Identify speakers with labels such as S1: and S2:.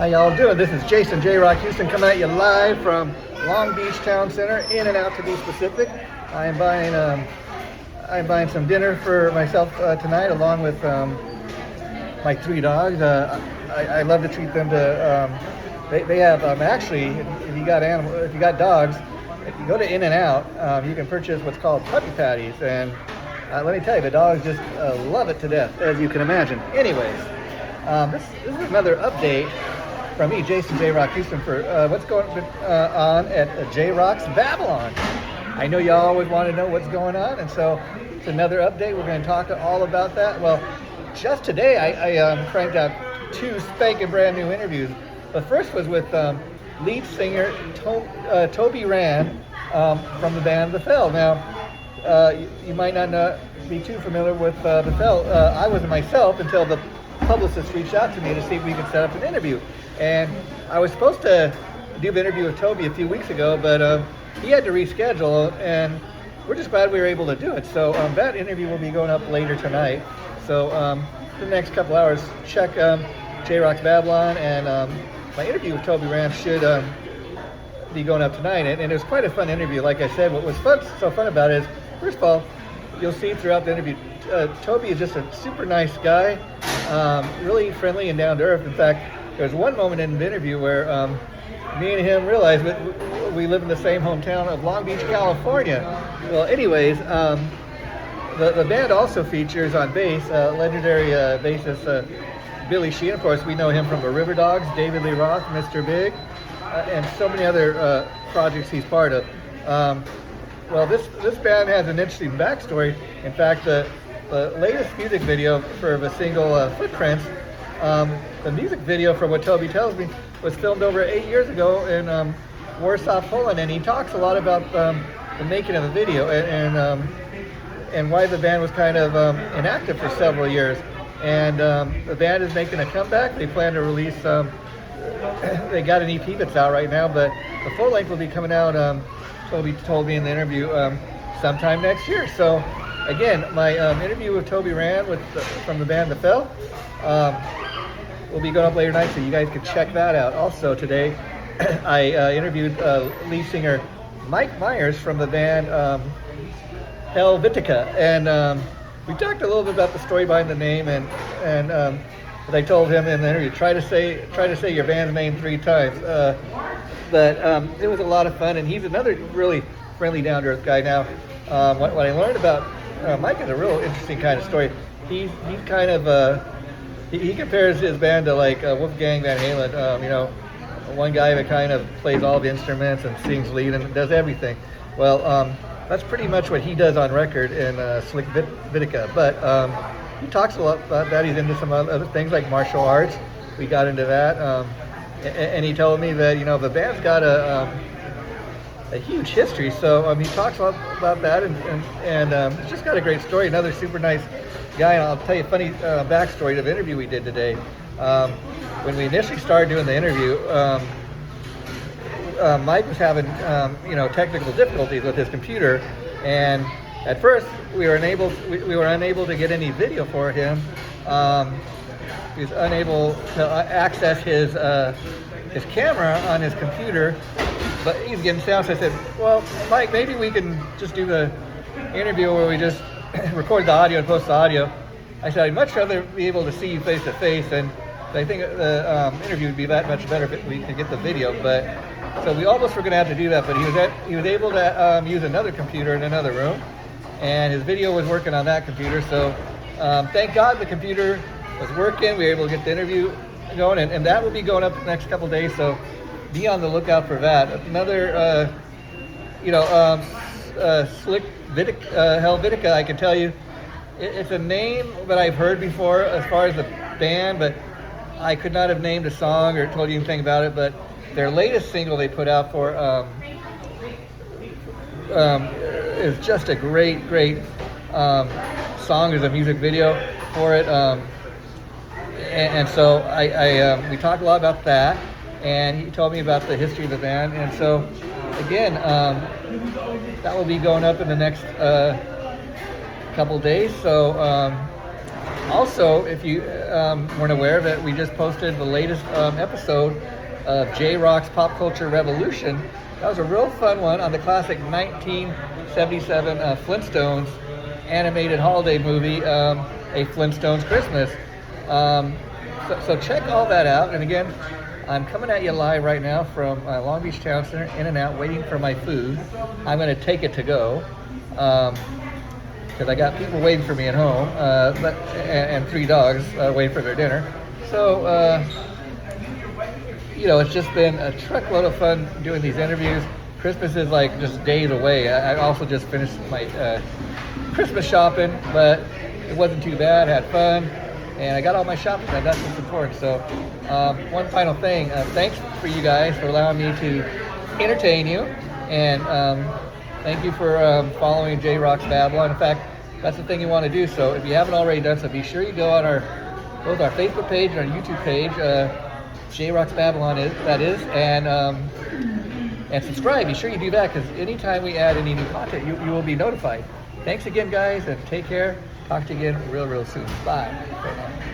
S1: How y'all doing? This is Jason Jrock Houston coming at you live from Long Beach Town Center, in and out to be specific. I'm buying some dinner for myself tonight, along with my 3 dogs. I love to treat them to. They have actually, if you got dogs, if you go to In and Out, you can purchase what's called puppy patties, and let me tell you, the dogs just love it to death, as you can imagine. Anyways, this is another update from me, Jason Jrock Houston, for what's going on at Jrock's Babylon. I know y'all always want to know what's going on, and so it's another update. We're going to talk all about that. Well, just today I cranked out 2 spanking brand new interviews. The first was with lead singer Toby Rand from the band The Fell. Now, you might not be too familiar with The Fell. I wasn't myself until the publicist reached out to me to see if we could set up an interview. And I was supposed to do the interview with Toby a few weeks ago, but he had to reschedule, and we're just glad we were able to do it. So that interview will be going up later tonight. So the next couple hours, check Jrock's Babylon, and my interview with Toby Rand should be going up tonight. And it was quite a fun interview. Like I said, what was so fun about it is, first of all, you'll see throughout the interview, Toby is just a super nice guy, really friendly and down to earth. In fact, there was one moment in the interview where me and him realized that we live in the same hometown of Long Beach, California. Well, anyways, the band also features on bass legendary bassist Billy Sheehan. Of course, we know him from the River Dogs, David Lee Roth, Mr. Big, and so many other projects he's part of. Well, this band has an interesting backstory. In fact, the latest music video for the single Footprints, the music video, from what Toby tells me, was filmed over 8 years ago in Warsaw, Poland, and he talks a lot about the making of the video and why the band was kind of inactive for several years. And the band is making a comeback. They plan to release, they got an EP that's out right now, but the full length will be coming out, Toby told me in the interview, sometime next year. So again, my interview with Toby Rand from the band The Fell will be going up later tonight, so you guys can check that out. Also today, I interviewed lead singer Mike Myers from the band Helvetica, and we talked a little bit about the story behind the name, and I told him in the interview, try to say your band's name 3 times. But it was a lot of fun, and he's another really friendly, down-to-earth guy. Now, what I learned about Mike is a real interesting kind of story. He's kind of he compares his band to like Wolfgang Van Halen. One guy that kind of plays all the instruments and sings lead and does everything. Well, that's pretty much what he does on record in Slick Vitica. But he talks a lot about that. He's into some other things like martial arts. We got into that. And he told me that, the band's got a huge history. So he talks a lot about that, and it's just got a great story. Another super nice guy. And I'll tell you a funny backstory to the interview we did today. When we initially started doing the interview, Mike was having technical difficulties with his computer, and at first we were unable to get any video for him. He was unable to access his camera on his computer, but he's getting sound. So I said, well, Mike, maybe we can just do the interview where we just record the audio and post the audio. I said, I'd much rather be able to see you face to face, and I think the interview would be that much better if we could get the video. But so we almost were going to have to do that, but he was able to use another computer in another room, and his video was working on that computer. So thank God the computer was working. We were able to get the interview going, and that will be going up the next couple of days. So be on the lookout for that. Another, Slick Helvetica, I can tell you, it's a name that I've heard before as far as the band, but I could not have named a song or told you anything about it. But their latest single they put out for is just a great song. There's a music video for it, and so we talked a lot about that, and he told me about the history of the band. And so again, that will be going up in the next couple days. So Also, if you weren't aware of it, we just posted the latest episode of Jrock's Pop Culture Revolution. That was a real fun one on the classic 1977 Flintstones animated holiday movie, A Flintstones Christmas. So check all that out. And again, I'm coming at you live right now from Long Beach Town Center, in and out, waiting for my food. I'm going to take it to go. Because I got people waiting for me at home, and 3 dogs waiting for their dinner. So, it's just been a truckload of fun doing these interviews. Christmas is like just days away. I also just finished my Christmas shopping, but it wasn't too bad. I had fun, and I got all my shopping done. That's what's important. So, one final thing. Thanks for you guys for allowing me to entertain you, and thank you for following Jrock's Babylon. In fact, that's the thing you want to do. So if you haven't already done so, be sure you go on both our Facebook page and our YouTube page, Jrock's Babylon and subscribe. Be sure you do that, because anytime we add any new content, you will be notified. Thanks again, guys, and take care. Talk to you again real soon. Bye.